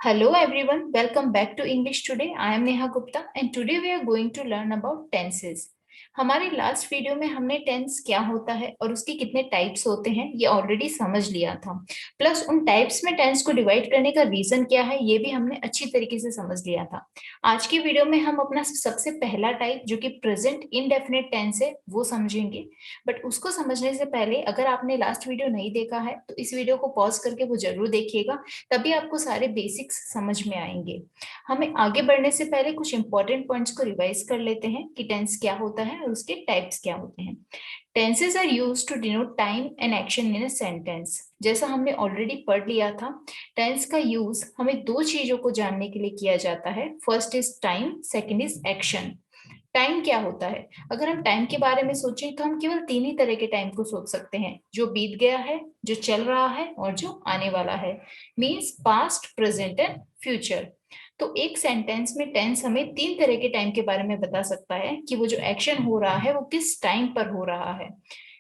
Hello everyone, welcome back to English Today. I am Neha Gupta and today we are going to learn about tenses. हमारी last video में हमने tense क्या होता है और उसके कितने टाइप्स होते हैं ये ऑलरेडी समझ लिया था। प्लस उन टाइप्स में टेंस को डिवाइड करने का रीजन क्या है ये भी हमने अच्छी तरीके से समझ लिया था। आज की वीडियो में हम अपना सबसे पहला टाइप जो कि प्रेजेंट इनडेफिनिट टेंस है वो समझेंगे। बट उसको समझने से पहले अगर आपने लास्ट वीडियो नहीं देखा है तो इस वीडियो को पॉज करके वो जरूर देखिएगा, तभी आपको सारे बेसिक्स समझ में आएंगे। हमें आगे बढ़ने से पहले कुछ इंपॉर्टेंट पॉइंट्स को रिवाइज कर लेते हैं कि टेंस क्या होता है और उसके टाइप्स क्या होते हैं। Tenses are used to denote time and action in a sentence. जैसा हमने ऑलरेडी पढ़ लिया था, टेंस का यूज हमें दो चीजों को जानने के लिए किया जाता है। First is time, second is action. Time क्या होता है? अगर हम टाइम के बारे में सोचें तो हम केवल तीन ही तरह के टाइम को सोच सकते हैं, जो बीत गया है, जो चल रहा है और जो आने वाला है। Means past, present and future. तो एक सेंटेंस में टेंस हमें तीन तरह के टाइम के बारे में बता सकता है कि वो जो एक्शन हो रहा है वो किस टाइम पर हो रहा है।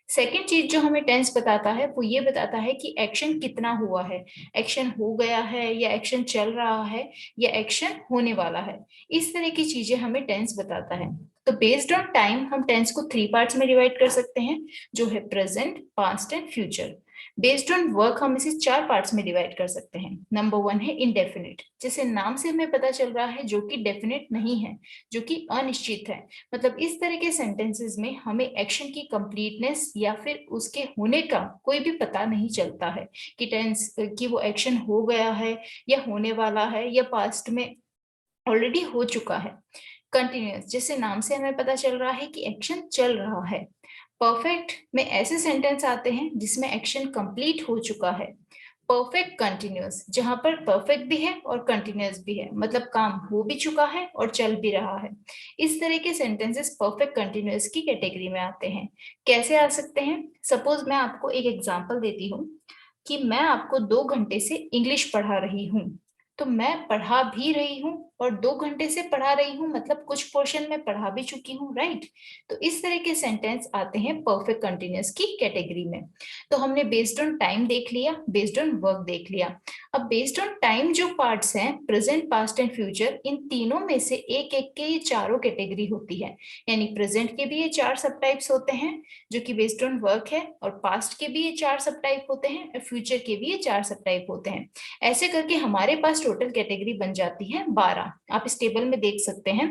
सेकेंड चीज जो हमें टेंस बताता है वो ये बताता है कि एक्शन कितना हुआ है, एक्शन हो गया है या एक्शन चल रहा है या एक्शन होने वाला है। इस तरह की चीजें हमें टेंस बताता है। तो बेस्ड ऑन टाइम हम टेंस को थ्री पार्ट्स में डिवाइड कर सकते हैं, जो है present, past and future. Based on work हम इसे चार पार्ट्स में डिवाइड कर सकते हैं। नंबर वन है इनडेफिनिट, जैसे नाम से हमें पता चल रहा है, जो कि डेफिनेट नहीं है, जो कि अनिश्चित है। मतलब इस तरह के सेंटेंसेस में हमें एक्शन की कंप्लीटनेस या फिर उसके होने का कोई भी पता नहीं चलता है कि टेंस कि वो एक्शन हो गया है या होने वाला है या पास्ट में ऑलरेडी हो चुका है। कंटिन्यूअस, जैसे नाम से हमें पता चल रहा है कि एक्शन चल रहा है। परफेक्ट में ऐसे सेंटेंस आते हैं जिसमें एक्शन कंप्लीट हो चुका है। परफेक्ट कंटिन्यूअस, जहां पर परफेक्ट भी है और कंटिन्यूअस भी है, मतलब काम हो भी चुका है और चल भी रहा है। इस तरह के सेंटेंसेस परफेक्ट कंटिन्यूअस की कैटेगरी में आते हैं। कैसे आ सकते हैं? सपोज मैं आपको एक एग्जांपल देती हूँ कि मैं आपको 2 घंटे से इंग्लिश पढ़ा रही हूँ। तो मैं पढ़ा भी रही हूँ और 2 घंटे से पढ़ा रही हूँ, मतलब कुछ पोर्शन में पढ़ा भी चुकी हूँ, राइट? तो इस तरह के सेंटेंस आते हैं परफेक्ट कंटिन्यूअस की कैटेगरी में। तो हमने बेस्ड ऑन टाइम देख लिया, बेस्ड ऑन वर्क देख लिया। अब बेस्ड ऑन टाइम जो पार्ट्स हैं, प्रेजेंट, पास्ट एंड फ्यूचर, इन तीनों में से एक एक के ये चारों कैटेगरी होती है। यानी प्रेजेंट के भी ये चार सब टाइप्स होते हैं जो कि बेस्ड ऑन वर्क है, और पास्ट के भी ये चार सब टाइप होते हैं और फ्यूचर के भी ये चार सब टाइप होते हैं। ऐसे करके हमारे पास टोटल कैटेगरी बन जाती है 12। आप इस टेबल में देख सकते हैं,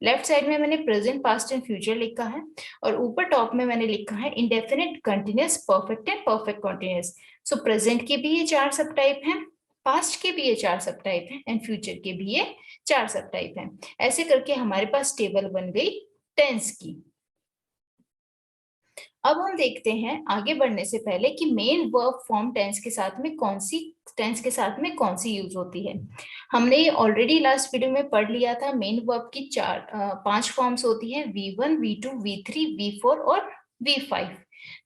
लेफ्ट साइड में मैंने प्रेजेंट, पास्ट एंड फ्यूचर लिखा है और ऊपर टॉप में मैंने लिखा है indefinite, continuous, perfect and perfect continuous. So present के भी ये चार सब टाइप हैं, पास्ट के भी ये चार सब टाइप हैं एंड फ्यूचर के भी ये चार सब टाइप हैं। ऐसे करके हमारे पास टेबल बन गई टेंस की। अब हम देखते हैं आगे बढ़ने से पहले कि मेन वर्ब फॉर्म टेंस के साथ में कौन सी यूज होती है। हमने ये ऑलरेडी लास्ट वीडियो में पढ़ लिया था। मेन वर्ब की पांच फॉर्म्स होती है, V1, V2, V3, V4 और V5।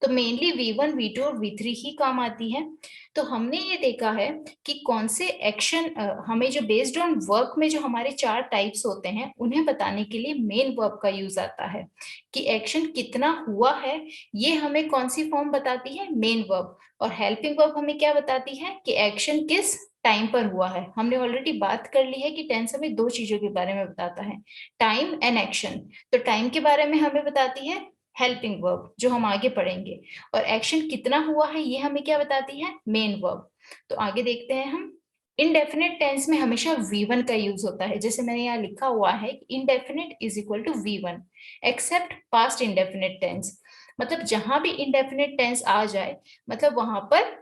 तो मेनली V1, V2 और V3 ही काम आती है। तो हमने ये देखा है कि कौन से एक्शन हमें जो बेस्ड ऑन वर्क में जो हमारे चार टाइप्स होते हैं उन्हें बताने के लिए मेन वर्ब का यूज आता है। कि एक्शन कितना हुआ है ये हमें कौन सी फॉर्म बताती है? Main verb. और हेल्पिंग वर्ब हमें क्या बताती है? कि एक्शन किस टाइम पर हुआ है। हमने ऑलरेडी बात कर ली है कि टेंस हमें दो चीजों के बारे में बताता है, टाइम एंड एक्शन। तो टाइम के बारे में हमें बताती है हेल्पिंग वर्ब, जो हम आगे पढ़ेंगे, और एक्शन कितना हुआ है ये हमें क्या बताती है? Main verb. तो आगे देखते हैं हम। इनडेफिनेट टेंस में हमेशा V1 का यूज होता है, जैसे मैंने यहाँ लिखा हुआ है indefinite is equal to V1 except past indefinite tense. मतलब जहां भी इंडेफिनिट टेंस आ जाए, मतलब वहां पर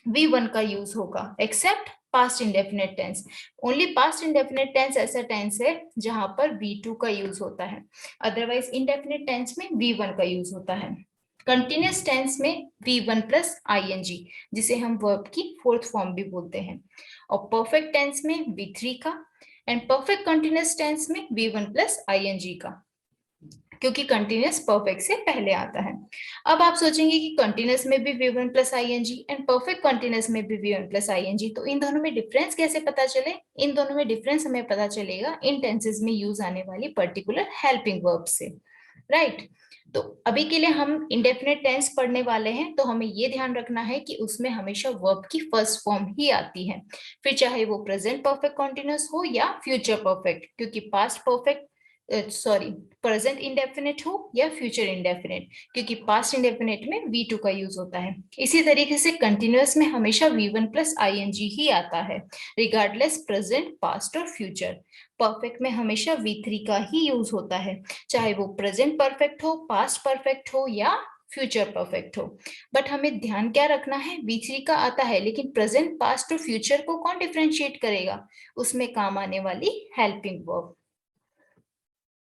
V1 का यूज होगा, except past indefinite tense. Only past indefinite tense ऐसा टेंस है जहां पर V2 का यूज होता है, अदरवाइज इंडेफिनिट टेंस में V1 का यूज होता है। कंटिन्यूअस टेंस में V1 प्लस ing, जिसे हम वर्ब की फोर्थ फॉर्म भी बोलते हैं, और परफेक्ट टेंस में V3 का, एंड परफेक्ट कंटिन्यूअस टेंस में V1 प्लस ing का, क्योंकि कंटिन्यूअस परफेक्ट से पहले आता है। अब आप सोचेंगे कि कंटिन्यूअस में भी V1 plus ing and perfect continuous में भी V1 प्लस ing, तो इन दोनों में डिफरेंस कैसे पता चले? इन दोनों में डिफरेंस हमें पता चलेगा इन टेंसेस में यूज आने वाली पर्टिकुलर हेल्पिंग वर्ब से। राइट। तो अभी के लिए हम इंडेफिनिट टेंस पढ़ने वाले हैं, तो हमें ये ध्यान रखना है कि उसमें हमेशा वर्ब की फर्स्ट फॉर्म ही आती है, फिर चाहे वो प्रेजेंट परफेक्ट कॉन्टिन्यूअस हो या फ्यूचर परफेक्ट, क्योंकि past perfect sorry present indefinite हो या फ्यूचर इंडेफिनिट, क्योंकि पास्ट इंडेफिनिट में V2 का यूज होता है। इसी तरीके से कंटिन्यूअस में हमेशा V1 प्लस ing ही आता है, रिगार्डलेस प्रेजेंट, पास्ट और फ्यूचर। परफेक्ट में हमेशा V3 का ही यूज होता है, चाहे वो प्रेजेंट परफेक्ट हो, पास्ट परफेक्ट हो या फ्यूचर परफेक्ट हो। बट हमें ध्यान क्या रखना है, V3 का आता है, लेकिन प्रेजेंट, पास्ट और फ्यूचर को कौन डिफरेंशिएट करेगा, उसमें काम आने वाली हेल्पिंग वर्ब।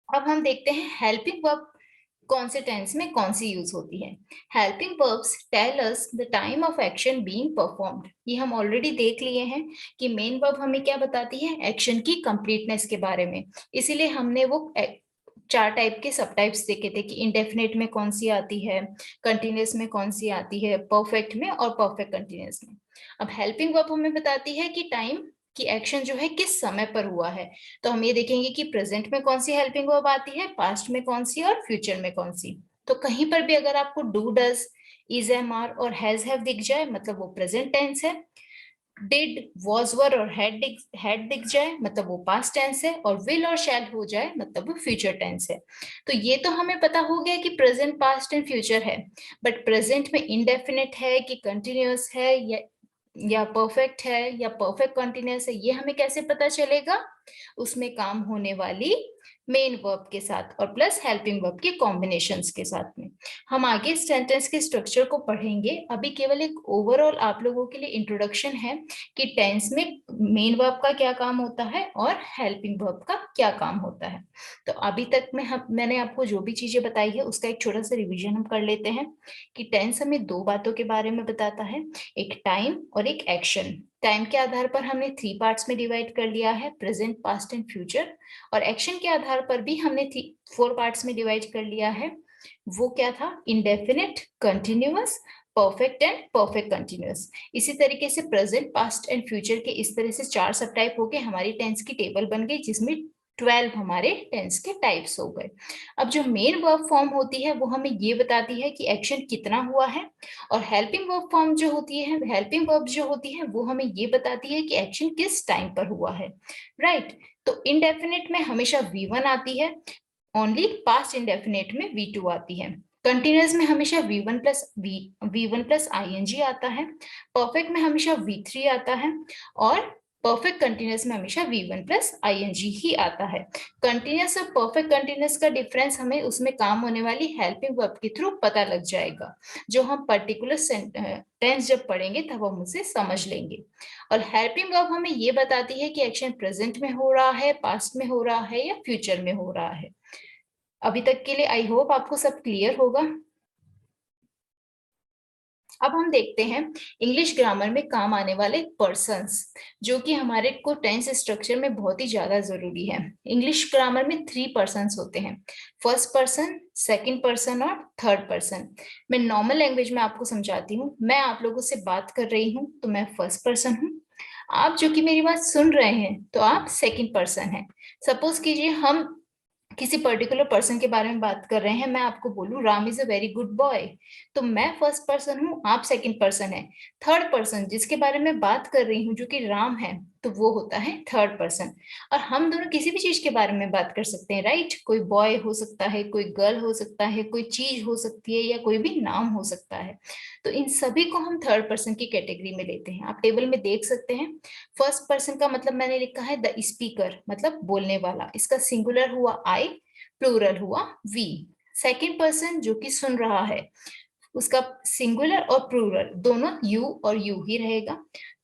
अब हम देखते हैं हेल्पिंग वर्ब कौन से टेंस में कौन सी यूज होती है। Helping verbs tell us the time of action being performed. ये हम ऑलरेडी देख लिए हैं कि मेन वर्ब हमें क्या बताती है, एक्शन की कंप्लीटनेस के बारे में। इसीलिए हमने वो चार टाइप के सब टाइप्स देखे थे कि इंडेफिनिट में कौन सी आती है, कंटिन्यूअस में कौन सी आती है, परफेक्ट में और परफेक्ट कंटिन्यूअस में। अब हेल्पिंग वर्ब हमें बताती है कि टाइम कि एक्शन जो है किस समय पर हुआ है। तो हम ये देखेंगे कि प्रेजेंट में कौन सी हेल्पिंग वर्ब आती है, पास्ट में कौन सी और फ्यूचर में कौन सी। तो कहीं पर भी अगर आपको do, does, is, am, are और हैज, हैव दिख जाए मतलब वो प्रेजेंट टेंस है। डिड, वॉज, वर और हैड दिख जाए मतलब वो पास्ट टेंस है, और विल और शैल हो जाए मतलब वो फ्यूचर टेंस है। तो ये तो हमें पता हो गया कि प्रेजेंट, पास्ट एंड फ्यूचर है। बट प्रेजेंट में इंडेफिनिट है कि कंटिन्यूअस है या परफेक्ट है या परफेक्ट कंटिन्यूअस है, ये हमें कैसे पता चलेगा, उसमें काम होने वाली मेन वर्ब के साथ और प्लस हेल्पिंग वर्ब के कॉम्बिनेशंस के साथ में। हम आगे सेंटेंस के स्ट्रक्चर को पढ़ेंगे, अभी केवल एक ओवरऑल आप लोगों के लिए इंट्रोडक्शन है कि टेंस में मेन वर्ब का क्या काम होता है और हेल्पिंग वर्ब का क्या काम होता है। तो अभी तक मैंने आपको जो भी चीजें बताई है उसका एक छोटा सा रिवीजन हम कर लेते हैं कि टेंस हमें दो बातों के बारे में बताता है, एक टाइम और एक एक्शन। टाइम के आधार पर हमने 3 पार्ट्स में डिवाइड कर लिया है, प्रेजेंट, पास्ट एंड फ्यूचर। और एक्शन के आधार पर भी हमने 4 पार्ट्स में डिवाइड कर लिया है। वो क्या था, indefinite, continuous, perfect and perfect continuous. इसी तरीके से प्रेजेंट, पास्ट एंड फ्यूचर के इस तरह से 4 सब टाइप हो गए, हमारी टेंस की टेबल बन गई जिसमें 12 हमारे टेंस के टाइप्स हो गए। अब जो मेन वर्ब फॉर्म होती है वो हमें ये बताती है कि एक्शन कितना हुआ है, और हेल्पिंग वर्ब फॉर्म जो होती है, हेल्पिंग वर्ब जो होती है वो हमें ये बताती है कि एक्शन किस टाइम पर हुआ है। राइट। तो इंडेफिनिट में हमेशा V1 आती है, ओनली पास्ट इंडेफिनिट में V2 आती है। कंटिन्यूअस में हमेशा V1 प्लस ing आता है, परफेक्ट में हमेशा V3 आता है, और परफेक्ट कंटिन्यूअस में हमेशा V1 प्लस ing ही आता है। कंटिन्यूअस और परफेक्ट कंटिन्यूअस का डिफरेंस हमें उसमें काम होने वाली हेल्पिंग वर्ब के थ्रू पता लग जाएगा, जो हम पर्टिकुलर टेंस जब पढ़ेंगे तब हम उसे समझ लेंगे। और हेल्पिंग वर्ब हमें ये बताती है कि एक्शन प्रेजेंट में हो रहा है, पास्ट में हो रहा है या फ्यूचर में हो रहा है। अभी तक के लिए आई होप आपको सब क्लियर होगा। अब हम देखते हैं इंग्लिश ग्रामर में काम आने वाले पर्सन्स, जो कि हमारे को टेंस स्ट्रक्चर में बहुत ही ज्यादा जरूरी है। इंग्लिश ग्रामर में 3 पर्सन्स होते हैं, फर्स्ट पर्सन, सेकंड पर्सन और थर्ड पर्सन। मैं नॉर्मल लैंग्वेज में आपको समझाती हूँ। मैं आप लोगों से बात कर रही हूँ तो मैं फर्स्ट पर्सन हूँ, आप जो कि मेरी बात सुन रहे हैं तो आप सेकंड पर्सन हैं। सपोज कीजिए हम किसी पर्टिकुलर पर्सन के बारे में बात कर रहे हैं, मैं आपको बोलूं Ram is a very good boy, तो मैं फर्स्ट पर्सन हूँ, आप सेकंड पर्सन है। थर्ड पर्सन जिसके बारे में बात कर रही हूँ जो कि राम है, तो वो होता है थर्ड पर्सन। और हम दोनों किसी भी चीज के बारे में बात कर सकते हैं, राइट। कोई बॉय हो सकता है, कोई गर्ल हो सकता है, कोई चीज हो सकती है या कोई भी नाम हो सकता है। तो इन सभी को हम थर्ड पर्सन की कैटेगरी में लेते हैं। आप टेबल में देख सकते हैं, फर्स्ट पर्सन का मतलब मैंने लिखा है द स्पीकर, मतलब बोलने वाला, इसका सिंगुलर हुआ आई, प्लूरल हुआ वी। सेकंड पर्सन जो कि सुन रहा है, उसका सिंगुलर और प्लूरल दोनों यू और यू ही रहेगा।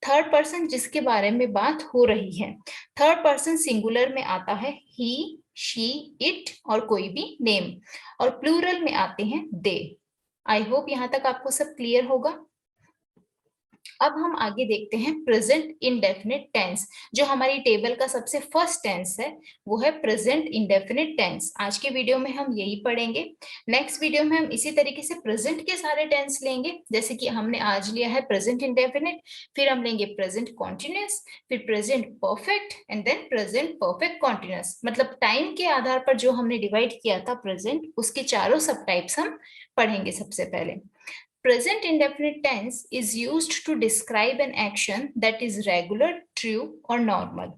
थर्ड पर्सन जिसके बारे में बात हो रही है, थर्ड पर्सन सिंगुलर में आता है ही, शी, इट और कोई भी नेम, और प्लूरल में आते हैं दे। आई होप यहाँ तक आपको सब क्लियर होगा। अब हम आगे देखते हैं प्रेजेंट इंडेफिनिट टेंस। जो हमारी टेबल का सबसे फर्स्ट टेंस है वो है प्रेजेंट इंडेफिनिट टेंस। आज के वीडियो में हम यही पढ़ेंगे। नेक्स्ट वीडियो में हम इसी तरीके से प्रेजेंट के सारे टेंस लेंगे, जैसे कि हमने आज लिया है प्रेजेंट इंडेफिनिट, फिर हम लेंगे प्रेजेंट कॉन्टिन्यूअस, फिर present perfect and then present perfect continuous. मतलब टाइम के आधार पर जो हमने डिवाइड किया था प्रेजेंट, उसके चारों सब टाइप्स हम पढ़ेंगे। सबसे पहले present indefinite tense is used to describe an action that is regular, true or normal.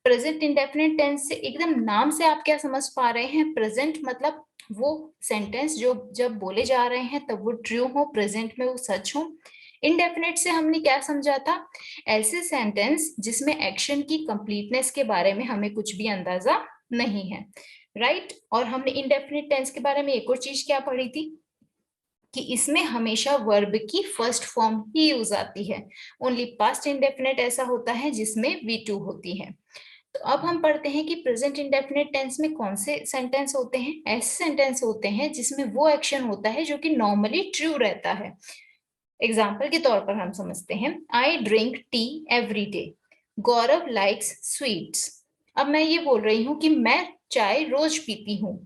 Present indefinite tense से एकदम नाम से आप क्या समझ पा रहे हैं? प्रेजेंट मतलब वो सेंटेंस जो जब बोले जा रहे हैं तब वो ट्रू हो, प्रेजेंट में वो सच हो। इंडेफिनिट से हमने क्या समझा था? ऐसे सेंटेंस जिसमें एक्शन की कंप्लीटनेस के बारे में हमें कुछ भी अंदाजा नहीं है, राइट? और हमने इंडेफिनिट टेंस के बारे में एक और चीज क्या पढ़ी थी कि इसमें हमेशा वर्ब की फर्स्ट फॉर्म ही यूज आती है। ओनली पास्ट इंडेफिनिट ऐसा होता है जिसमें V2 होती है। तो अब हम पढ़ते हैं कि प्रेजेंट इंडेफिनिट टेंस में कौन से सेंटेंस होते हैं। ऐसे सेंटेंस होते हैं जिसमें वो एक्शन होता है जो कि नॉर्मली ट्रू रहता है। एग्जाम्पल के तौर पर हम समझते हैं, आई ड्रिंक टी एवरी डे, गौरव लाइक्स स्वीट्स। अब मैं ये बोल रही हूँ कि मैं चाय रोज पीती हूँ।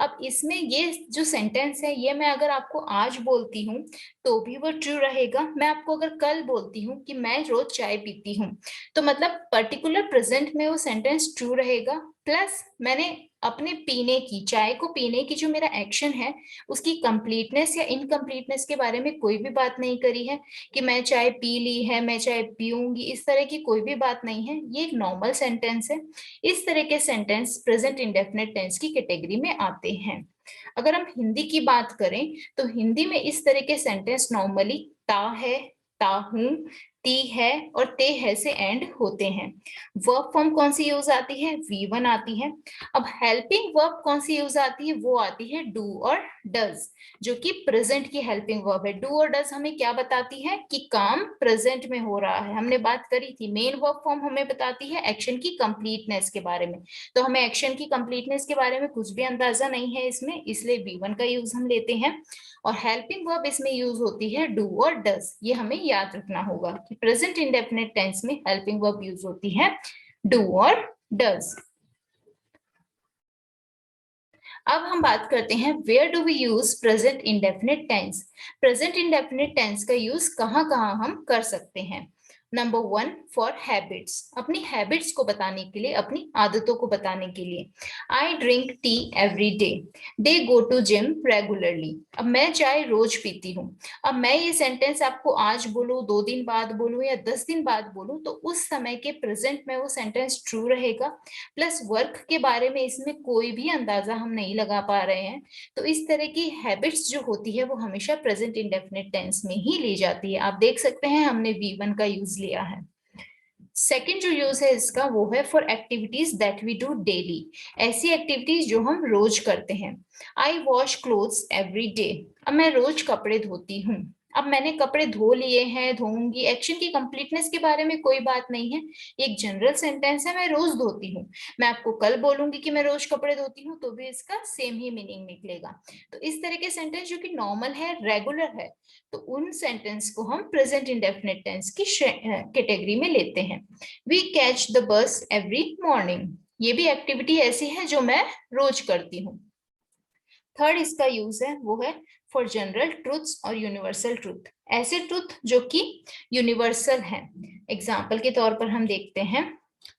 अब इसमें ये जो सेंटेंस है ये मैं अगर आपको आज बोलती हूँ तो भी वो ट्रू रहेगा। मैं आपको अगर कल बोलती हूँ कि मैं रोज चाय पीती हूँ तो मतलब पर्टिकुलर प्रेजेंट में वो सेंटेंस ट्रू रहेगा। प्लस मैंने अपने पीने की, चाय को पीने की जो मेरा एक्शन है उसकी कंप्लीटनेस या इनकम्प्लीटनेस के बारे में कोई भी बात नहीं करी है कि मैं चाय पी ली है, मैं चाय पीऊंगी, इस तरह की कोई भी बात नहीं है। ये एक नॉर्मल सेंटेंस है। इस तरह के सेंटेंस प्रेजेंट इंडेफिनिट टेंस की कैटेगरी में आते हैं। अगर हम हिंदी की बात करें तो हिंदी में इस तरह के सेंटेंस नॉर्मली ता है, ता हूं, ती है और ते है से एंड होते हैं। वर्ब फॉर्म कौन सी यूज आती है? V1 आती है। अब हेल्पिंग वर्ब कौन सी यूज आती है? वो आती है डू और डज, जो कि प्रेजेंट की हेल्पिंग वर्ब है। डू और डज हमें क्या बताती है? कि काम प्रेजेंट में हो रहा है। हमने बात करी थी मेन वर्ब फॉर्म हमें बताती है एक्शन की कंप्लीटनेस के बारे में। तो हमें एक्शन की कंप्लीटनेस के बारे में कुछ भी अंदाजा नहीं है इसमें, इसलिए V1 का यूज हम लेते हैं। और हेल्पिंग वर्ब इसमें यूज होती है डू और डज। ये हमें याद रखना होगा कि प्रेजेंट इंडेफिनिट टेंस में हेल्पिंग वर्ब यूज होती है डू और डज। अब हम बात करते हैं where do we use present indefinite tense. Present indefinite tense का यूज कहाँ कहाँ हम कर सकते हैं? नंबर 1, फॉर हैबिट्स, अपनी हैबिट्स को बताने के लिए, अपनी आदतों को बताने के लिए। I drink tea every day, they go to gym regularly. अब मैं चाय रोज पीती हूँ। अब मैं ये सेंटेंस आपको आज बोलूं, 2 दिन बाद बोलूं या 10 दिन बाद बोलूं तो उस समय के प्रेजेंट में वो सेंटेंस ट्रू रहेगा। प्लस वर्क के बारे में इसमें कोई भी अंदाजा हम नहीं लगा पा रहे हैं। तो इस तरह की हैबिट्स जो होती है वो हमेशा प्रेजेंट इंडेफिनिट टेंस में ही ली जाती है। आप देख सकते हैं हमने V1 का यूज लिया है। सेकेंड जो यूज है इसका वो है for activities that we do daily, ऐसी एक्टिविटीज जो हम रोज करते हैं। I wash clothes every day, अब मैं रोज कपड़े धोती हूँ। अब मैंने कपड़े धो लिए हैं, धोऊंगी, एक्शन की कंप्लीटनेस के बारे में कोई बात नहीं है। एक जनरल सेंटेंस है, मैं रोज धोती हूँ। मैं आपको कल बोलूंगी कि मैं रोज कपड़े धोती हूँ तो भी इसका सेम ही मीनिंग निकलेगा। तो इस तरह के सेंटेंस जो कि नॉर्मल है, रेगुलर है, तो उन सेंटेंस को हम प्रेजेंट इंडेफिनिट टेंस की कैटेगरी में लेते हैं। We catch the bus every morning, ये भी एक्टिविटी ऐसी है जो मैं रोज करती हूँ। थर्ड इसका यूज है वो है फॉर जनरल ट्रूथ्स और यूनिवर्सल ट्रूथ, ऐसे ट्रूथ जो कि यूनिवर्सल हैं। एग्जाम्पल के तौर पर हम देखते हैं,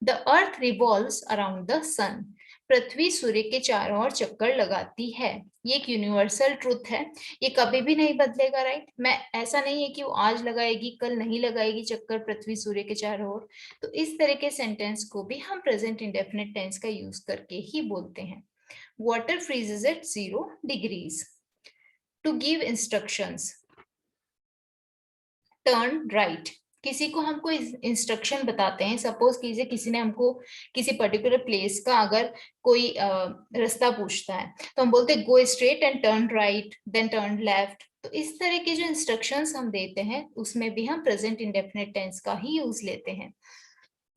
the earth revolves around the sun, पृथ्वी सूर्य के चारों ओर चक्कर लगाती है। ये एक यूनिवर्सल ट्रूथ है, ये कभी भी नहीं बदलेगा, राइट? मैं ऐसा नहीं है कि वो आज लगाएगी कल नहीं लगाएगी चक्कर पृथ्वी सूर्य के चारों ओर। तो इस तरह के सेंटेंस को भी हम प्रेजेंट इंडेफिनिट टेंस का यूज करके ही बोलते हैं। Water freezes at 0 degrees. To give instructions. Turn right. किसी को हमको इंस्ट्रक्शन बताते हैं, सपोज कीजिए किसी ने हमको किसी पर्टिकुलर प्लेस का अगर कोई रास्ता पूछता है तो हम बोलते हैं go straight and turn right, then turn left. तो इस तरह के जो इंस्ट्रक्शंस हम देते हैं उसमें भी हम प्रेजेंट इंडेफिनिट टेंस का ही यूज लेते हैं।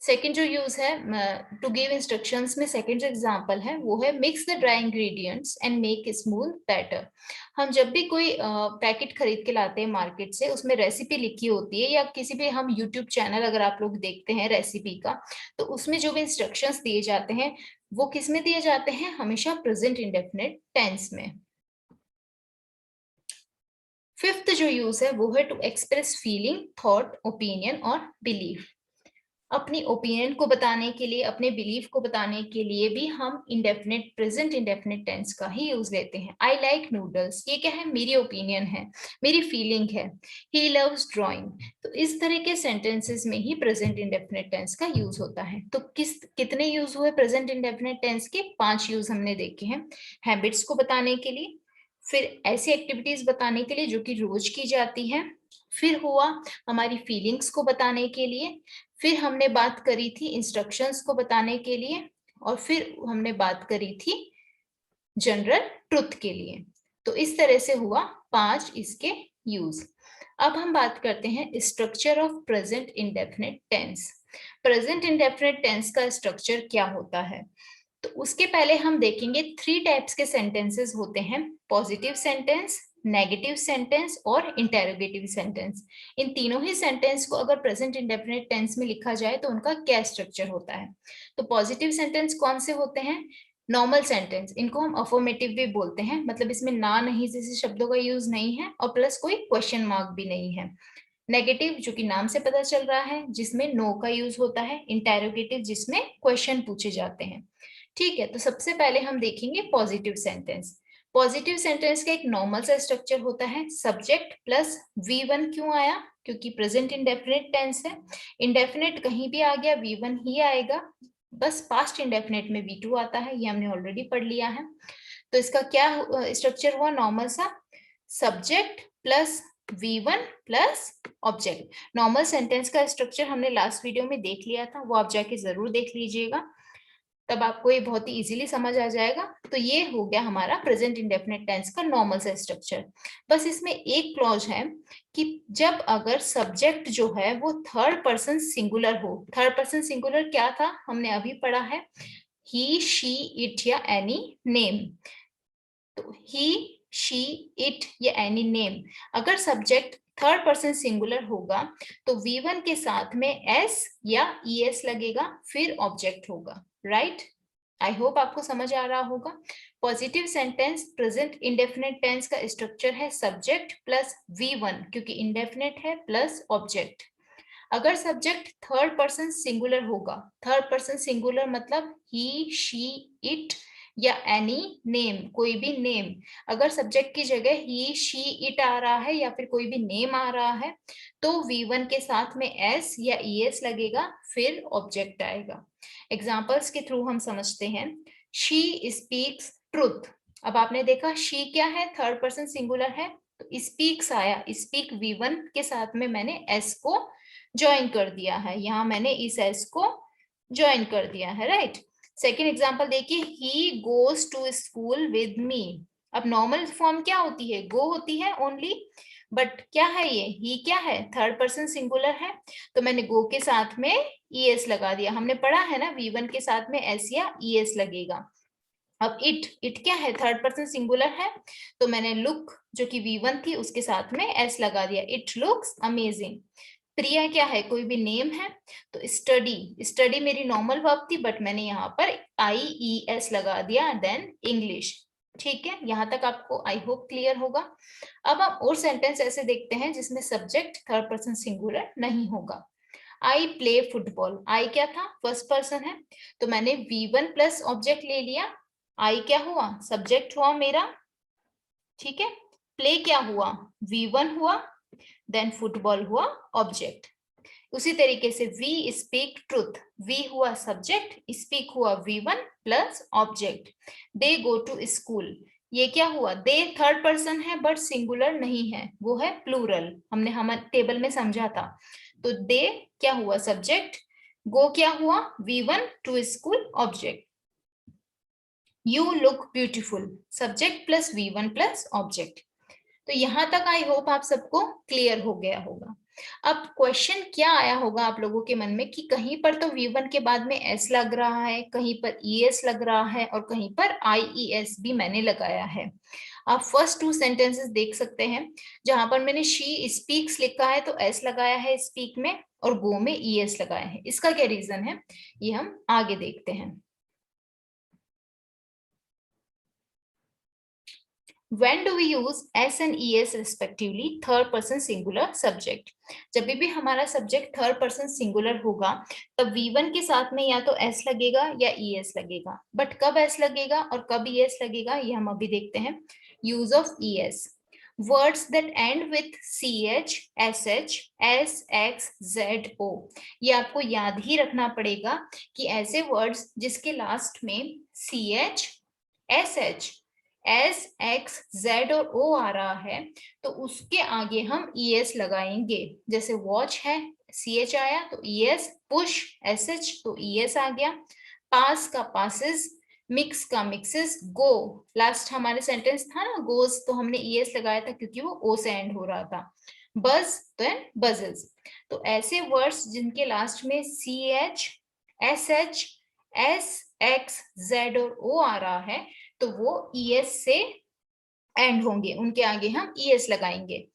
सेकेंड जो यूज है टू गिव इंस्ट्रक्शंस में, सेकेंड जो एग्जांपल है वो है mix the dry ingredients and make smooth batter. हम जब भी कोई पैकेट खरीद के लाते हैं मार्केट से, उसमें रेसिपी लिखी होती है, या किसी भी हम यूट्यूब चैनल अगर आप लोग देखते हैं रेसिपी का, तो उसमें जो भी इंस्ट्रक्शंस दिए जाते हैं वो किस में दिए जाते हैं, हमेशा प्रेजेंट इंडेफिनिट टेंस में। फिफ्थ जो यूज है वो है to express feeling, thought, opinion और बिलीफ। अपनी ओपिनियन को बताने के लिए, अपने बिलीफ को बताने के लिए भी हम इंडेफिनिट, प्रेजेंट इंडेफिनिट टेंस का ही यूज लेते हैं। आई लाइक नूडल्स, ये क्या है, मेरी ओपिनियन है, मेरी फीलिंग है। ही लव्स ड्राइंग, तो इस तरह के सेंटेंसेस में ही प्रेजेंट इंडेफिनिट टेंस का यूज होता है। तो कितने यूज हुए प्रेजेंट इंडेफिनिट टेंस के, 5 यूज हमने देखे हैं। हैबिट्स को बताने के लिए, फिर ऐसी एक्टिविटीज बताने के लिए जो कि रोज की जाती है, फिर हुआ हमारी फीलिंग्स को बताने के लिए, फिर हमने बात करी थी इंस्ट्रक्शंस को बताने के लिए, और फिर हमने बात करी थी जनरल ट्रुथ के लिए। तो इस तरह से हुआ 5 इसके यूज। अब हम बात करते हैं structure of present indefinite tense. Present indefinite tense का स्ट्रक्चर क्या होता है, तो उसके पहले हम देखेंगे 3 टाइप्स के सेंटेंसेस होते हैं, पॉजिटिव सेंटेंस, नेगेटिव सेंटेंस और इंटेरोगेटिव सेंटेंस। इन तीनों ही सेंटेंस को अगर प्रेजेंट इंडेफिनिट टेंस में लिखा जाए तो उनका क्या स्ट्रक्चर होता है। तो पॉजिटिव सेंटेंस कौन से होते हैं, नॉर्मल सेंटेंस, इनको हम अफर्मेटिव भी बोलते हैं, मतलब इसमें ना नहीं जैसे शब्दों का यूज नहीं है और प्लस कोई क्वेश्चन मार्क भी नहीं है। नेगेटिव जो कि नाम से पता चल रहा है, जिसमें नो का यूज होता है। इंटेरोगेटिव जिसमें क्वेश्चन पूछे जाते हैं। ठीक है, तो सबसे पहले हम देखेंगे पॉजिटिव सेंटेंस। पॉजिटिव सेंटेंस का एक नॉर्मल सा स्ट्रक्चर होता है, सब्जेक्ट प्लस V1। क्यों आया, क्योंकि प्रेजेंट इंडेफिनिट टेंस है, इंडेफिनिट कहीं भी आ गया V1 ही आएगा। बस पास्ट इंडेफिनिट में V2 आता है, ये हमने ऑलरेडी पढ़ लिया है। तो इसका क्या स्ट्रक्चर हुआ, नॉर्मल सा, subject plus V1 plus object. Normal sentence का स्ट्रक्चर हमने लास्ट वीडियो में देख लिया था, वो आप जाके जरूर देख लीजिएगा, तब आपको ये बहुत ही इजीली समझ आ जाएगा। तो ये हो गया हमारा प्रेजेंट इंडेफिनिट टेंस का नॉर्मल सा स्ट्रक्चर। बस इसमें एक क्लॉज है कि जब अगर सब्जेक्ट जो है वो थर्ड पर्सन सिंगुलर हो। थर्ड पर्सन सिंगुलर क्या था, हमने अभी पढ़ा है, ही, शी, इट या एनी नेम। तो ही, शी, इट या एनी नेम, अगर सब्जेक्ट थर्ड पर्सन सिंगुलर होगा तो V1 के साथ में S या ES लगेगा, फिर ऑब्जेक्ट होगा। राइट, आई होप आपको समझ आ रहा होगा। Positive sentence present indefinite tense का स्ट्रक्चर है सब्जेक्ट प्लस V1, क्योंकि इंडेफिनिट है, प्लस ऑब्जेक्ट। अगर सब्जेक्ट थर्ड पर्सन सिंगुलर होगा, थर्ड पर्सन सिंगुलर मतलब ही, शी, इट या एनी नेम, कोई भी नेम, अगर सब्जेक्ट की जगह ही, शी, इट आ रहा है या फिर कोई भी नेम आ रहा है, तो V1 के साथ में S या ES लगेगा, फिर ऑब्जेक्ट आएगा। एग्जाम्पल्स के थ्रू हम समझते हैं। शी स्पीक्स ट्रुथ, अब आपने देखा शी क्या है, थर्ड पर्सन सिंगुलर है, तो स्पीक्स आया, स्पीक V1 के साथ में मैंने S को ज्वाइन कर दिया है, यहाँ मैंने इस S को ज्वाइन कर दिया है। राइट, सेकेंड एग्जाम्पल देखिए, he goes to school with me. अब नॉर्मल फॉर्म क्या होती है, गो होती है ओनली, बट क्या है ये, ही क्या है, थर्ड पर्सन सिंगुलर है, तो मैंने गो के साथ में ES लगा दिया। हमने पढ़ा है ना V1 के साथ में S या ES लगेगा। अब इट, इट क्या है, थर्ड पर्सन सिंगुलर है, तो मैंने लुक जो कि V1 थी उसके साथ में S लगा दिया, इट लुक्स अमेजिंग। प्रिया क्या है, कोई भी नेम है, तो स्टडी, स्टडी मेरी नॉर्मल वर्ब थी बट मैंने यहाँ पर IES लगा दिया, देन इंग्लिश। ठीक है, यहाँ तक आपको आई होप क्लियर होगा। अब हम और सेंटेंस ऐसे देखते हैं जिसमें सब्जेक्ट थर्ड पर्सन सिंगुलर नहीं होगा। आई प्ले फुटबॉल, आई क्या था, फर्स्ट पर्सन है, तो मैंने V1 प्लस ऑब्जेक्ट ले लिया, आई क्या हुआ, सब्जेक्ट हुआ मेरा। ठीक है, प्ले क्या हुआ, V1 हुआ, देन फुटबॉल हुआ ऑब्जेक्ट। उसी तरीके से वी स्पीक ट्रूथ, वी हुआ सब्जेक्ट, स्पीक हुआ V1 plus object. They go to school, ये क्या हुआ, दे थर्ड पर्सन है बट सिंगुलर नहीं है, वो है प्लूरल, हमने हम टेबल में समझा था। तो दे क्या हुआ, सब्जेक्ट, गो क्या हुआ, V1 to school object. You look beautiful, subject plus V1 plus object. तो यहां तक आई होप आप सबको क्लियर हो गया होगा। अब क्वेश्चन क्या आया होगा आप लोगों के मन में कि कहीं पर तो V1 के बाद में S लग रहा है, कहीं पर ES लग रहा है और कहीं पर IES भी मैंने लगाया है। आप फर्स्ट टू सेंटेंसेस देख सकते हैं, जहां पर मैंने शी स्पीक्स लिखा है तो S लगाया है स्पीक में और गो में ES लगाया है। इसका क्या रीजन है ये हम आगे देखते हैं। When do we use S and ES respectively, third person singular subject? जब भी हमारा सब्जेक्ट थर्ड पर्सन सिंगुलर होगा तब V1 के साथ में या तो S लगेगा या ES लगेगा, बट कब S लगेगा और कब ES लगेगा ये हम अभी देखते हैं। Use of ES, words that and with CH, SH, SX, ZO, ये आपको याद ही रखना पड़ेगा कि ऐसे वर्ड्स जिसके लास्ट में CH, SH, SX, Z और O आ रहा है तो उसके आगे हम ES लगाएंगे। जैसे वॉच है, CH आया तो ES, पुश SH तो ES आ गया, पास का पासेस, मिक्स का मिक्सेस, गो लास्ट हमारे सेंटेंस था ना गोज, तो हमने ES लगाया था क्योंकि वो O से एंड हो रहा था। बज तो बजेस, तो ऐसे वर्ड्स जिनके लास्ट में CH, SH, SX, Z और O आ रहा है तो वो ES से एंड होंगे, उनके आगे हम ES लगाएंगे।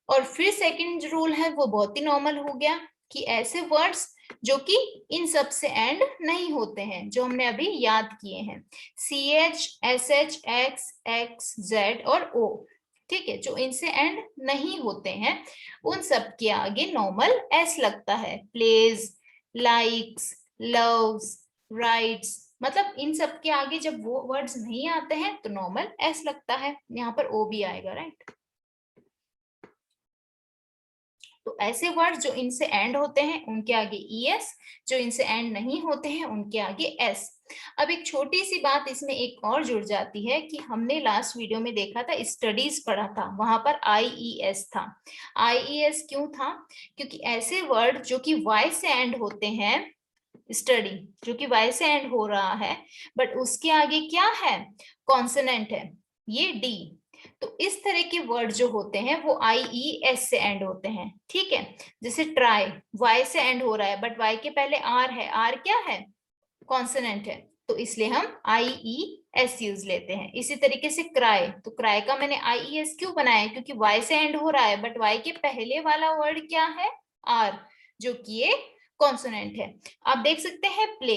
और फिर सेकंड रूल है वो बहुत ही नॉर्मल हो गया कि ऐसे वर्ड्स जो कि इन सब से एंड नहीं होते हैं, जो हमने अभी याद किए हैं, CH, SH, X, X, Z और O, ठीक है, जो इनसे एंड नहीं होते हैं उन सब के आगे नॉर्मल S लगता है। प्लेज, लाइक्स, लव्स, राइट्स, मतलब इन सब के आगे जब वो वर्ड्स नहीं आते हैं तो नॉर्मल S लगता है, यहाँ पर O भी आएगा, राइट। तो ऐसे वर्ड्स जो इनसे एंड होते हैं उनके आगे ES, जो इनसे एंड नहीं होते हैं उनके आगे S। अब एक छोटी सी बात इसमें एक और जुड़ जाती है कि हमने लास्ट वीडियो में देखा था, स्टडीज पढ़ा था, वहां पर IES था। IES क्यों था? क्योंकि ऐसे वर्ड जो कि Y से एंड होते हैं, स्टडी जो कि Y से एंड हो रहा है बट उसके आगे क्या है, कॉन्सोनेंट है, ये D, तो इस तरह के वर्ड जो होते हैं वो IES से एंड होते हैं, ठीक है। जैसे ट्राई, Y से एंड हो रहा है बट Y के पहले R है, R क्या है, कॉन्सोनेंट है, तो इसलिए हम IES यूज लेते हैं। इसी तरीके से क्राई, तो क्राई का मैंने IES क्यों बनाया, क्योंकि Y से एंड हो रहा है बट Y के पहले वाला वर्ड क्या है, R, जो कि ये कॉन्सोनेंट है। आप देख सकते हैं प्ले,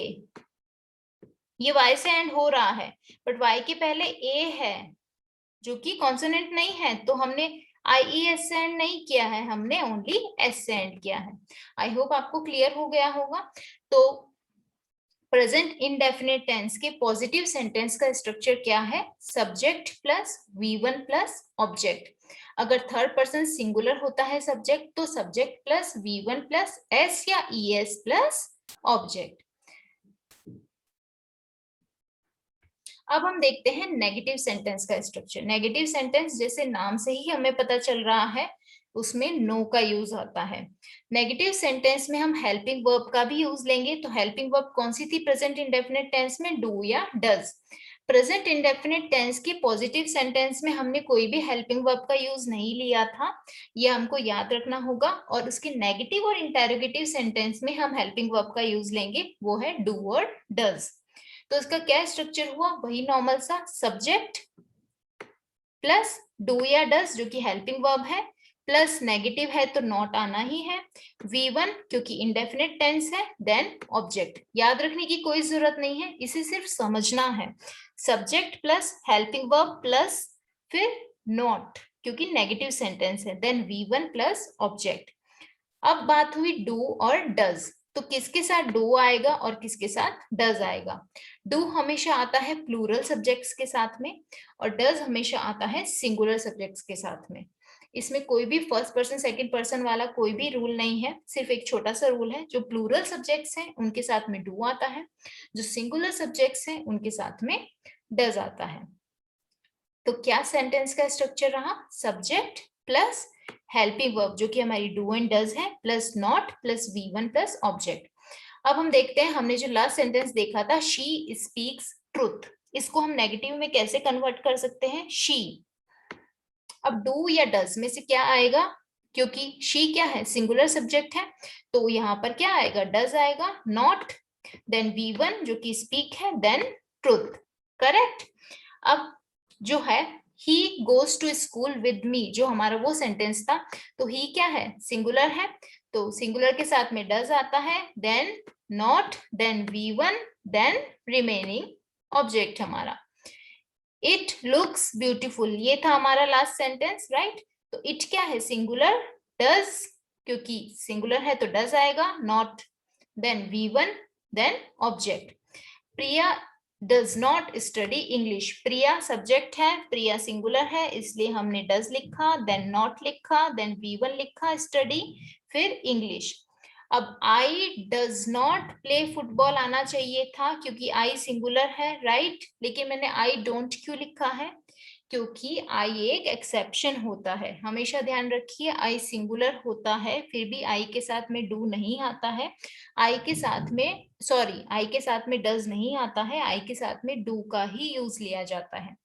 ये Y से एंड हो रहा है बट Y के पहले A है जो कि कॉन्सोनेंट नहीं है, तो हमने IES से एंड नहीं किया है, हमने ओनली S से एंड किया है। आई होप आपको क्लियर हो गया होगा। तो प्रेजेंट इंडेफिनिट टेंस के पॉजिटिव सेंटेंस का स्ट्रक्चर क्या है, subject plus V1 plus object. अगर थर्ड पर्सन सिंगुलर होता है सब्जेक्ट तो subject plus V1 plus S या ES प्लस ऑब्जेक्ट। अब हम देखते हैं नेगेटिव सेंटेंस का स्ट्रक्चर। नेगेटिव सेंटेंस जैसे नाम से ही हमें पता चल रहा है उसमें नो का यूज आता है। नेगेटिव सेंटेंस में हम हेल्पिंग वर्ब का भी यूज लेंगे, तो हेल्पिंग वर्ब कौन सी थी प्रेजेंट इंडेफिनिट टेंस में, डू या डज। प्रेजेंट इंडेफिनिट टेंस के पॉजिटिव सेंटेंस में हमने कोई भी हेल्पिंग वर्ब का यूज नहीं लिया था, ये हमको याद रखना होगा। और उसके नेगेटिव और इंटेरोगेटिव सेंटेंस में हम हेल्पिंग वर्ब का यूज लेंगे, वो है डू और डज। तो इसका क्या स्ट्रक्चर हुआ, वही नॉर्मल सा, सब्जेक्ट प्लस डू या डज जो कि हेल्पिंग वर्ब है, प्लस नेगेटिव है तो नॉट आना ही है, V1 क्योंकि इंडेफिनिट टेंस है, देन ऑब्जेक्ट। याद रखने की कोई जरूरत नहीं है, इसे सिर्फ समझना है, subject plus helping verb plus फिर नॉट क्योंकि नेगेटिव सेंटेंस है, देन V1 प्लस ऑब्जेक्ट। अब बात हुई डू और डज, तो किसके साथ डू आएगा और किसके साथ डज आएगा। डू हमेशा आता है प्लूरल सब्जेक्ट्स के साथ में और डज हमेशा आता है सिंगुलर सब्जेक्ट्स के साथ में। इसमें कोई भी फर्स्ट पर्सन सेकंड पर्सन वाला कोई भी रूल नहीं है, सिर्फ एक छोटा सा रूल है, जो प्लूरल सब्जेक्ट्स हैं उनके साथ में डू आता है, जो सिंगुलर सब्जेक्ट्स हैं उनके साथ में डज आता है। तो क्या सेंटेंस का स्ट्रक्चर रहा, सब्जेक्ट प्लस हेल्पिंग वर्ब जो कि हमारी डू एंड डज है, plus not plus V1 plus object. अब हम देखते हैं, हमने जो लास्ट सेंटेंस देखा था शी स्पीक्स ट्रुथ, इसको हम नेगेटिव में कैसे कन्वर्ट कर सकते हैं, शी। अब डू या डज में से क्या आएगा, क्योंकि शी क्या है, सिंगुलर सब्जेक्ट है, तो यहाँ पर क्या आएगा, डज आएगा, नॉट, देन V1 जो कि स्पीक है, देन ट्रुथ। करेक्ट। अब जो है he goes to school with me, जो हमारा वो सेंटेंस था, तो ही क्या है, सिंगुलर है, तो सिंगुलर के साथ में डज आता है, then not, then V1, then remaining object हमारा। इट लुक्स ब्यूटीफुल, ये था हमारा लास्ट सेंटेंस, राइट। तो इट क्या है, सिंगुलर, डज, क्योंकि सिंगुलर है तो डज आएगा, not, then V1, then object. Priya does not study English, Priya subject है, प्रिया सिंगुलर है, इसलिए हमने डज लिखा, देन नॉट लिखा, देन V1 लिखा, स्टडी, फिर इंग्लिश। अब I does not play football आना चाहिए था, क्योंकि आई सिंगुलर है, राइट, लेकिन मैंने आई डोंट क्यों लिखा है, क्योंकि आई एक एक्सेप्शन होता है, हमेशा ध्यान रखिए, आई सिंगुलर होता है, फिर भी आई के साथ में डू नहीं आता है, आई के साथ में, सॉरी, आई के साथ में डज नहीं आता है, आई के साथ में डू का ही यूज लिया जाता है।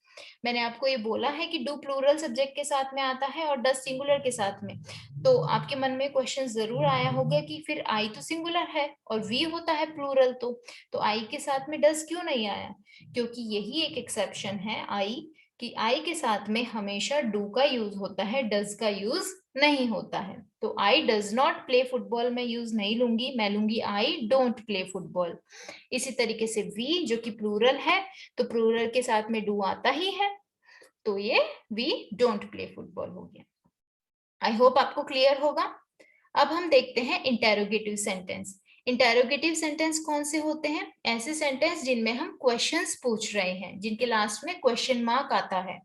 मैंने आपको ये बोला है कि डू प्लूरल सब्जेक्ट के साथ में आता है और डज सिंगुलर के साथ में, तो आपके मन में क्वेश्चन जरूर आया होगा कि फिर आई तो सिंगुलर है और वी होता है प्लूरल, तो आई के साथ में डज क्यों नहीं आया, क्योंकि यही एक एक्सेप्शन है आई, कि आई के साथ में हमेशा डू का यूज होता है, डज का यूज नहीं होता है। तो I does not play football मैं यूज नहीं लूंगी, मैं लूंगी आई डोंट प्ले फुटबॉल। इसी तरीके से वी जो कि प्लूरल है, तो प्लूरल के साथ में डू आता ही है, तो ये वी डोंट प्ले फुटबॉल हो गया। आई होप आपको क्लियर होगा। अब हम देखते हैं इंटेरोगेटिव सेंटेंस। इंटेरोगेटिव सेंटेंस कौन से होते हैं, ऐसे सेंटेंस जिनमें हम क्वेश्चंस पूछ रहे हैं, जिनके लास्ट में क्वेश्चन मार्क आता है।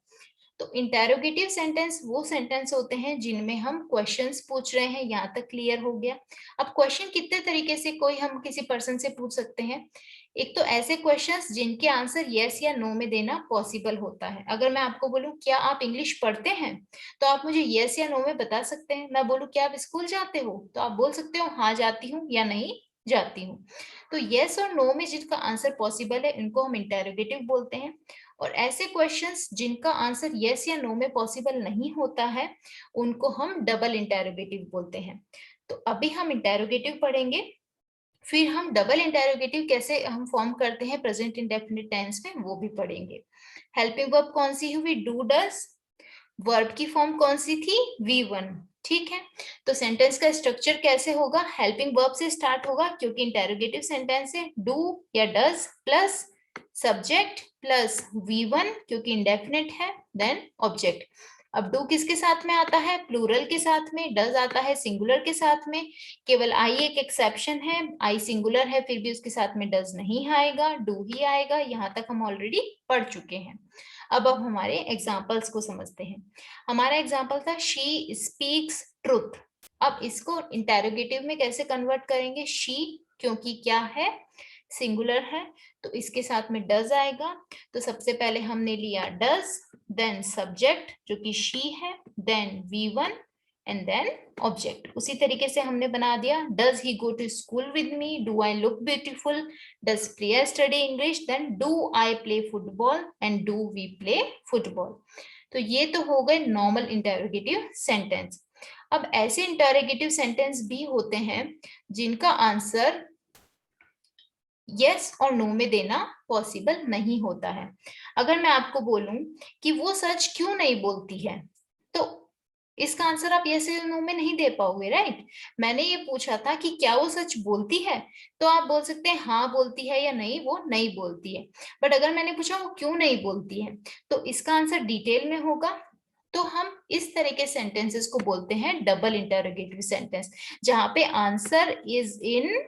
तो इंटेरोगेटिव सेंटेंस वो सेंटेंस होते हैं जिनमें हम क्वेश्चंस पूछ रहे हैं, यहाँ तक क्लियर हो गया। अब क्वेश्चन कितने तरीके से कोई हम किसी पर्सन से पूछ सकते हैं, एक तो ऐसे क्वेश्चंस जिनके आंसर यस या नो में देना पॉसिबल होता है। अगर मैं आपको बोलूं क्या आप इंग्लिश पढ़ते हैं, तो आप मुझे यस या नो में बता सकते हैं। मैं बोलूं क्या आप स्कूल जाते हो, तो आप बोल सकते हो हाँ जाती हूँ या नहीं जाती हूँ। तो यस और नो में जिनका आंसर पॉसिबल है इनको हम इंटेरोगेटिव बोलते हैं, और ऐसे क्वेश्चंस जिनका आंसर यस या नो में पॉसिबल नहीं होता है उनको हम डबल इंटेरोगेटिव बोलते हैं। तो अभी हम इंटेरोगेटिव पढ़ेंगे, फिर हम डबल इंटेरोगेटिव कैसे हम फॉर्म करते हैं प्रेजेंट इंडेफिनिट टेंस में वो भी पढ़ेंगे। हेल्पिंग वर्ब कौन सी हुई, डू डज, वर्ब की फॉर्म कौन सी थी, V1, ठीक है। तो सेंटेंस का स्ट्रक्चर कैसे होगा, हेल्पिंग वर्ब से स्टार्ट होगा, क्योंकि इंटेरोगेटिव सेंटेंस है, डू या does plus subject plus V1 क्योंकि इंडेफिनिट है, देन ऑब्जेक्ट। अब डू किसके साथ में आता है, प्लूरल के साथ में, डज आता है सिंगुलर के साथ में, केवल आई एक एक्सेप्शन है, आई सिंगुलर है फिर भी उसके साथ में डज नहीं आएगा, डू ही आएगा, यहाँ तक हम ऑलरेडी पढ़ चुके हैं। अब हमारे एग्जाम्पल्स को समझते हैं। हमारा एग्जाम्पल था शी स्पीक्स ट्रुथ। अब इसको इंटेरोगेटिव में कैसे कन्वर्ट करेंगे, शी क्योंकि क्या है, सिंगुलर है, तो इसके साथ में डज आएगा। तो सबसे पहले हमने लिया डज, देन सब्जेक्ट जो कि शी है, then V1 and then object. उसी तरीके से हमने बना दिया, does he go to school with me, do I look beautiful, does Priya study English, then do I play football and do we play football. तो ये तो हो गए नॉर्मल इंटेरोगेटिव सेंटेंस। अब ऐसे इंटेरोगेटिव सेंटेंस भी होते हैं जिनका आंसर यस और नो में देना पॉसिबल नहीं होता है। अगर मैं आपको बोलूं कि वो सच क्यों नहीं बोलती है, तो इसका आंसर आप यस या नो में नहीं दे पाओगे, राइट। मैंने ये पूछा था कि क्या वो सच बोलती है, तो आप बोल सकते हैं हाँ बोलती है या नहीं वो नहीं बोलती है। बट अगर मैंने पूछा वो क्यों नहीं बोलती है, तो इसका आंसर डिटेल में होगा। तो हम इस तरह के सेंटेंसेस को बोलते हैं डबल इंटरोगेटिव सेंटेंस, जहां पे answer is in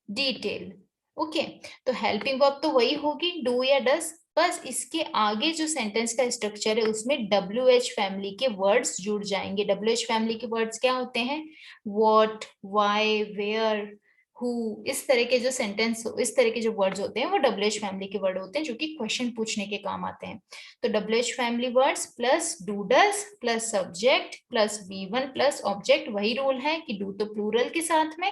detail. Okay, तो हेल्पिंग वर्ब तो वही होगी डू या डज, बस इसके आगे जो सेंटेंस का स्ट्रक्चर है उसमें WH फैमिली के वर्ड्स जुड़ जाएंगे। WH फैमिली के वर्ड्स क्या होते हैं, व्हाट, व्हाई, वेयर, हु, इस तरह के जो सेंटेंस, इस तरह के जो वर्ड्स होते हैं वो WH फैमिली के वर्ड होते हैं जो कि क्वेश्चन पूछने के काम आते हैं। तो WH family words plus do does plus subject plus V1 plus object, वही रूल है कि डू तो प्लूरल के साथ में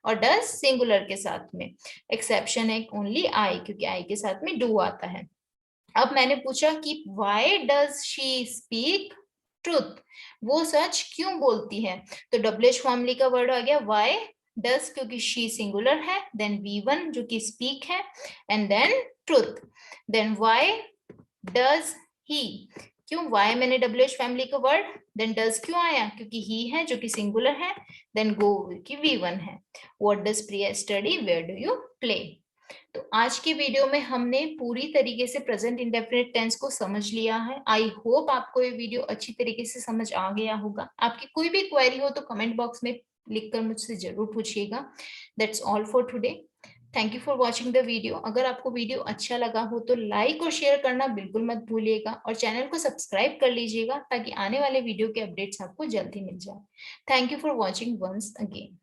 और डज सिंगुलर के साथ में, एक्सेप्शन है ओनली आई क्योंकि आई के साथ में डू आता है। अब मैंने पूछा कि why does she speak truth, वो सच क्यों बोलती है। तो डब्ल्यूएच फैमिली का वर्ड आ गया वाई, डस क्योंकि शी सिंगुलर है, देन वी1 जो कि स्पीक है, and then truth. Then why does he, क्यों वाई मैंने डब्ल्यूएच फैमिली का वर्ड, देन डज क्यों आया क्योंकि ही है जो कि सिंगुलर है, देन गो की वी1 है। What does Priya study, where do you play. तो आज की वीडियो में हमने पूरी तरीके से प्रेजेंट इंडेफिनिट टेंस को समझ लिया है। आई होप आपको ये वीडियो अच्छी तरीके से समझ आ गया होगा। आपकी कोई भी क्वेरी हो तो कमेंट बॉक्स में लिखकर मुझसे जरूर पूछिएगा। That's all for today. Thank you for watching the video. अगर आपको वीडियो अच्छा लगा हो तो लाइक और शेयर करना बिल्कुल मत भूलिएगा और चैनल को सब्सक्राइब कर लीजिएगा ताकि आने वाले वीडियो के अपडेट्स आपको जल्दी मिल जाए। Thank you for watching once again.